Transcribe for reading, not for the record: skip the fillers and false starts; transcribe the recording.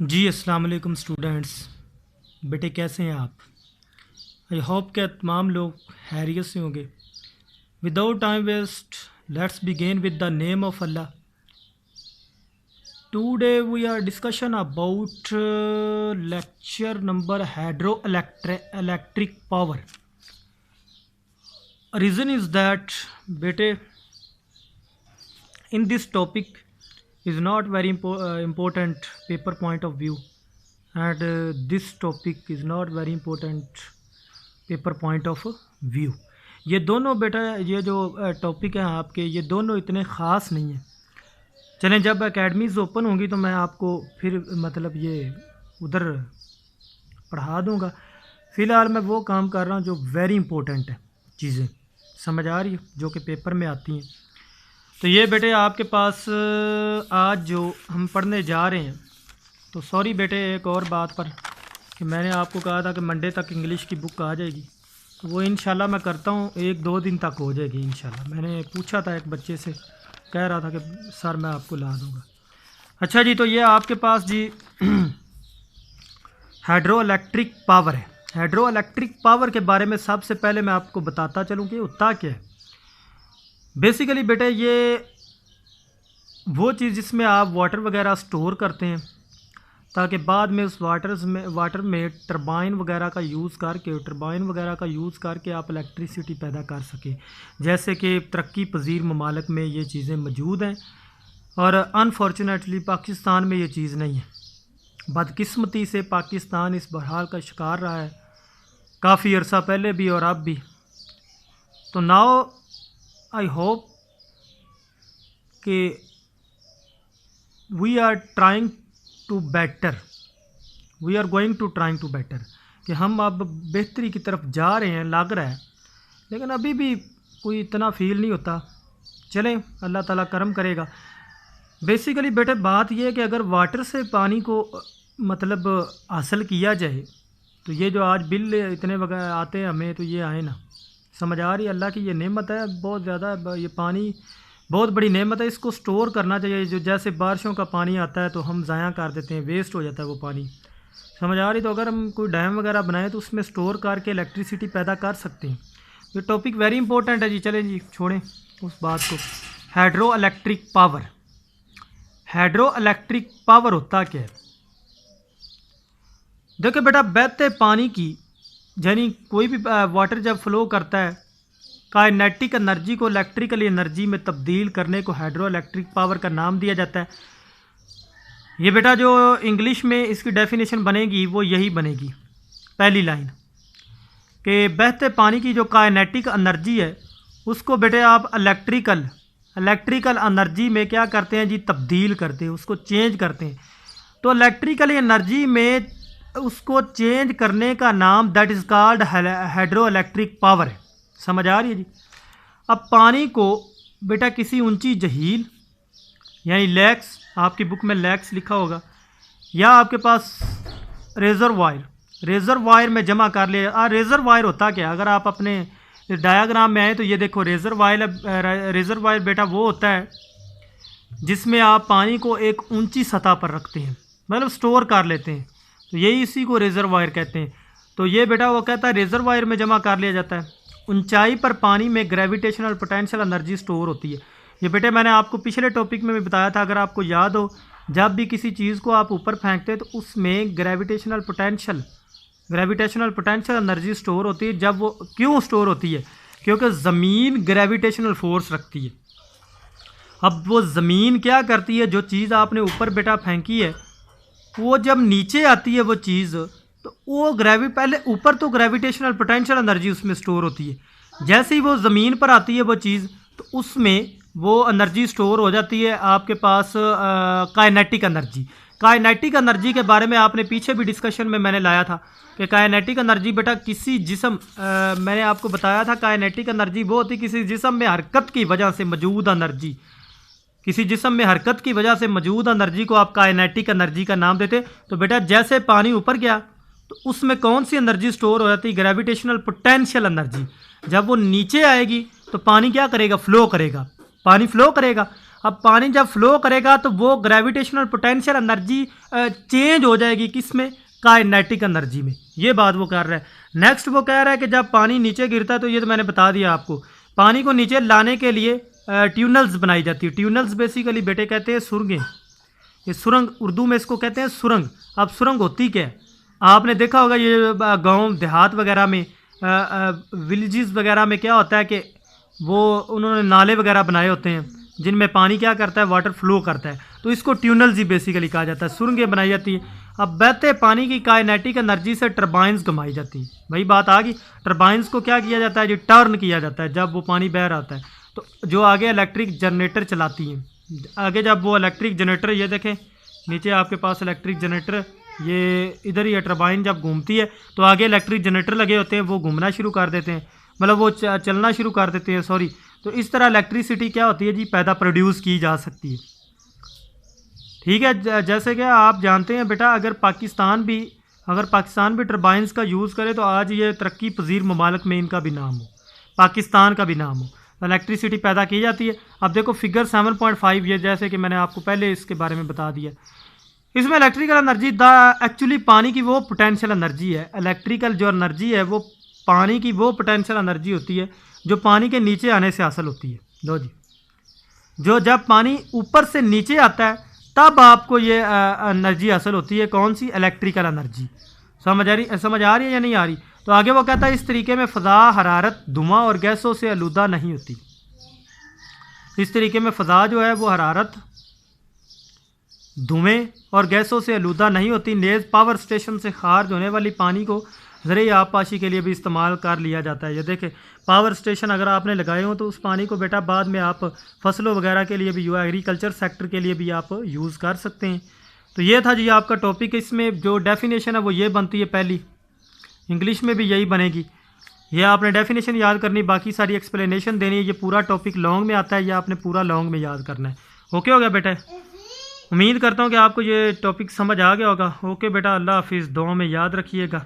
जी अस्सलाम वालेकुम स्टूडेंट्स। बेटे कैसे हैं आप? आई होप कि तमाम लोग हैरियत से होंगे। Without time waste let's begin with the name of Allah. Today we are discussion about lecture number hydro electric power. Reason is that बेटे in this topic is not very important paper point of view, and this topic is not very important paper point of view. ये दोनों बेटा ये जो topic हैं आपके ये दोनों इतने ख़ास नहीं हैं। चलें जब एकेडमीज़ ओपन होंगी तो मैं आपको फिर मतलब ये उधर पढ़ा दूंगा। फ़िलहाल मैं वो काम कर रहा हूँ जो वेरी इंपॉर्टेंट है, चीज़ें समझ आ रही है जो कि पेपर में आती हैं। तो ये बेटे आपके पास आज जो हम पढ़ने जा रहे हैं, तो सॉरी बेटे एक और बात पर कि मैंने आपको कहा था कि मंडे तक इंग्लिश की बुक आ जाएगी, तो वो इंशाल्लाह मैं करता हूँ, 1-2 दिन तक हो जाएगी इंशाल्लाह। मैंने पूछा था एक बच्चे से, कह रहा था कि सर मैं आपको ला दूँगा। अच्छा जी, तो ये आपके पास जी हाइड्रो इलेक्ट्रिक पावर है। हाइड्रो इलेक्ट्रिक पावर के बारे में सबसे पहले मैं आपको बताता चलूँ कि होता क्या है। बेसिकली बेटे ये वो चीज़ जिसमें आप वाटर वगैरह स्टोर करते हैं ताकि बाद में उस वाटर में टरबाइन वगैरह का यूज़ करके आप इलेक्ट्रिसिटी पैदा कर सकें। जैसे कि तरक्की पजीर ममालिक में ये चीज़ें मौजूद हैं और अनफॉर्चुनेटली पाकिस्तान में ये चीज़ नहीं है। बदकिस्मती से पाकिस्तान इस बहराल का शिकार रहा है काफ़ी अरसा पहले भी और अब भी। तो नाउ आई होप कि we are going to trying to better कि हम अब बेहतरी की तरफ जा रहे हैं, लग रहा है, लेकिन अभी भी कोई इतना फील नहीं होता। चलें अल्लाह ताला करम करेगा। बेसिकली बेटे बात यह है कि अगर वाटर से पानी को मतलब हासिल किया जाए तो ये जो आज बिल इतने वगैरह आते हैं हमें, तो ये आए ना, समझ आ रही है। अल्लाह की ये नेमत है बहुत ज़्यादा, ये पानी बहुत बड़ी नेमत है, इसको स्टोर करना चाहिए। जो जैसे बारिशों का पानी आता है तो हम ज़ाया कर देते हैं, वेस्ट हो जाता है वो पानी, समझ आ रही। तो अगर हम कोई डैम वगैरह बनाएं तो उसमें स्टोर करके इलेक्ट्रिसिटी पैदा कर सकते हैं। ये टॉपिक वेरी इंपॉर्टेंट है जी। चलें जी छोड़ें उस बात को। Hydro electric power, hydro electric power होता क्या है? देखो बेटा, बहते पानी की यानी कोई भी वाटर जब फ्लो करता है, काइनेटिक एनर्जी को इलेक्ट्रिकल एनर्जी में तब्दील करने को हाइड्रो इलेक्ट्रिक पावर का नाम दिया जाता है। ये बेटा जो इंग्लिश में इसकी डेफिनेशन बनेगी वो यही बनेगी, पहली लाइन कि बहते पानी की जो काइनेटिक एनर्जी है उसको बेटे आप इलेक्ट्रिकल एनर्जी में क्या करते हैं जी, तब्दील करते हैं, उसको चेंज करते हैं। तो इलेक्ट्रिकल एनर्जी में उसको चेंज करने का नाम that is called hydro electric power है। समझ आ रही है जी। अब पानी को बेटा किसी ऊंची झील यानी लेक्स, आपकी बुक में लेक्स लिखा होगा, या आपके पास रेजरवायर में जमा कर लिया। रेजरवायर होता क्या, अगर आप अपने डायग्राम में आए तो ये देखो रेजरवायर बेटा वो होता है जिसमें आप पानी को एक ऊंची सतह पर रखते हैं, मतलब स्टोर कर लेते हैं, तो यही इसी को रेजरवायर कहते हैं। तो ये बेटा वो कहता है रेजरवायर में जमा कर लिया जाता है। ऊंचाई पर पानी में ग्रेविटेशनल पोटेंशियल एनर्जी स्टोर होती है। ये बेटे मैंने आपको पिछले टॉपिक में भी बताया था, अगर आपको याद हो, जब भी किसी चीज़ को आप ऊपर फेंकते हैं तो उसमें ग्रेविटेशनल पोटेंशियल एनर्जी स्टोर होती है। जब वो क्यों स्टोर होती है? क्योंकि ज़मीन ग्रेविटेशनल फोर्स रखती है। अब वो ज़मीन क्या करती है, जो चीज़ आपने ऊपर बेटा फेंकी है वो जब नीचे आती है वो चीज़, तो वो पहले ऊपर तो ग्रेविटेशनल पोटेंशियल एनर्जी उसमें स्टोर होती है। जैसे ही वो ज़मीन पर आती है वो चीज़, तो उसमें वो एनर्जी स्टोर हो जाती है आपके पास काइनेटिक एनर्जी के बारे में आपने पीछे भी डिस्कशन में मैंने लाया था कि काइनेटिक एनर्जी बेटा किसी जिस्म मैंने आपको बताया था काइनेटिक एनर्जी वो होती है किसी जिस्म में हरकत की वजह से मौजूद एनर्जी। किसी जिस्म में हरकत की वजह से मौजूद एनर्जी को आप काइनेटिक एनर्जी का नाम देते। तो बेटा जैसे पानी ऊपर गया तो उसमें कौन सी एनर्जी स्टोर हो जाती है? Gravitational potential energy. जब वो नीचे आएगी तो पानी क्या करेगा? फ्लो करेगा, पानी फ्लो करेगा। अब पानी जब फ्लो करेगा तो वो ग्रेविटेशनल पोटेंशियल एनर्जी चेंज हो जाएगी किस में, काइनेटिक एनर्जी में। ये बात वो कर रहा है। नेक्स्ट वो कह रहा है कि जब पानी नीचे गिरता है, तो ये तो मैंने बता दिया आपको, पानी को नीचे लाने के लिए ट्यूनल्स बनाई जाती है। ट्यूनल्स बेसिकली बेटे कहते हैं सुरंगें। ये सुरंग उर्दू में इसको कहते हैं सुरंग। अब सुरंग होती क्या है, आपने देखा होगा ये गांव देहात वगैरह में, विलेजेस वगैरह में क्या होता है कि वो उन्होंने नाले वगैरह बनाए होते हैं जिनमें पानी क्या करता है, वाटर फ्लो करता है, तो इसको ट्यूनल्स ही बेसिकली कहा जाता है, सुरंगें बनाई जाती है। अब बहते पानी की काइनेटिक एनर्जी से टरबाइंस घुमाई जाती है। वही बात आ गई, टरबाइंस को क्या किया जाता है जी, टर्न किया जाता है जब वो पानी बह रहा होता है, तो जो आगे इलेक्ट्रिक जनरेटर चलाती हैं। आगे जब वो इलेक्ट्रिक जनरेटर, ये देखें नीचे आपके पास इलेक्ट्रिक जनरेटर, ये इधर ही है, टरबाइन जब घूमती है तो आगे इलेक्ट्रिक जनरेटर लगे होते हैं, वो घूमना शुरू कर देते हैं, मतलब वो चलना शुरू कर देते हैं, सॉरी। तो इस तरह इलेक्ट्रिसिटी क्या होती है जी, पैदा प्रोड्यूस की जा सकती है। ठीक है, जैसे कि आप जानते हैं बेटा, अगर पाकिस्तान भी टरबाइंस का यूज़ करे तो आज ये तरक्की पजीर ममालिक में इनका भी नाम हो, पाकिस्तान का भी नाम हो, तो इलेक्ट्रिसिटी पैदा की जाती है। अब देखो फिगर 7.5, ये जैसे कि मैंने आपको पहले इसके बारे में बता दिया, इसमें इलेक्ट्रिकल एनर्जी एक्चुअली पानी की वो पोटेंशियल एनर्जी है। इलेक्ट्रिकल जो एनर्जी है वो पानी की वो पोटेंशियल एनर्जी होती है जो पानी के नीचे आने से हासिल होती है। लो जी, जो जब पानी ऊपर से नीचे आता है तब आपको ये एनर्जी हासिल होती है, कौन सी, इलेक्ट्रिकल एनर्जी। समझ आ रही है या नहीं आ रही? तो आगे वो कहता है इस तरीके में फ़ज़ा हरारत, धुआं और गैसों से आलूदा नहीं होती। इस तरीके में फ़ज़ा जो है वो हरारत, धुएं और गैसों से आलूदा नहीं होती। नेज़ पावर स्टेशन से खारिज होने वाली पानी को ज़रिए आबपाशी के लिए भी इस्तेमाल कर लिया जाता है। ये देखें, पावर स्टेशन अगर आपने लगाए हो तो उस पानी को बेटा बाद में आप फसलों वगैरह के लिए भी, एग्रीकल्चर सेक्टर के लिए भी आप यूज़ कर सकते हैं। तो ये था जी आपका टॉपिक। इसमें जो डेफिनेशन है वो ये बनती है, पहली इंग्लिश में भी यही बनेगी। ये आपने डेफिनेशन याद करनी, बाकी सारी एक्सप्लेनेशन देनी है। ये पूरा टॉपिक लॉन्ग में आता है, ये आपने पूरा लॉन्ग में याद करना है। ओके हो गया बेटा? उम्मीद करता हूँ कि आपको ये टॉपिक समझ आ गया होगा। ओके बेटा, अल्लाह हाफिज़, दुआ में याद रखिएगा।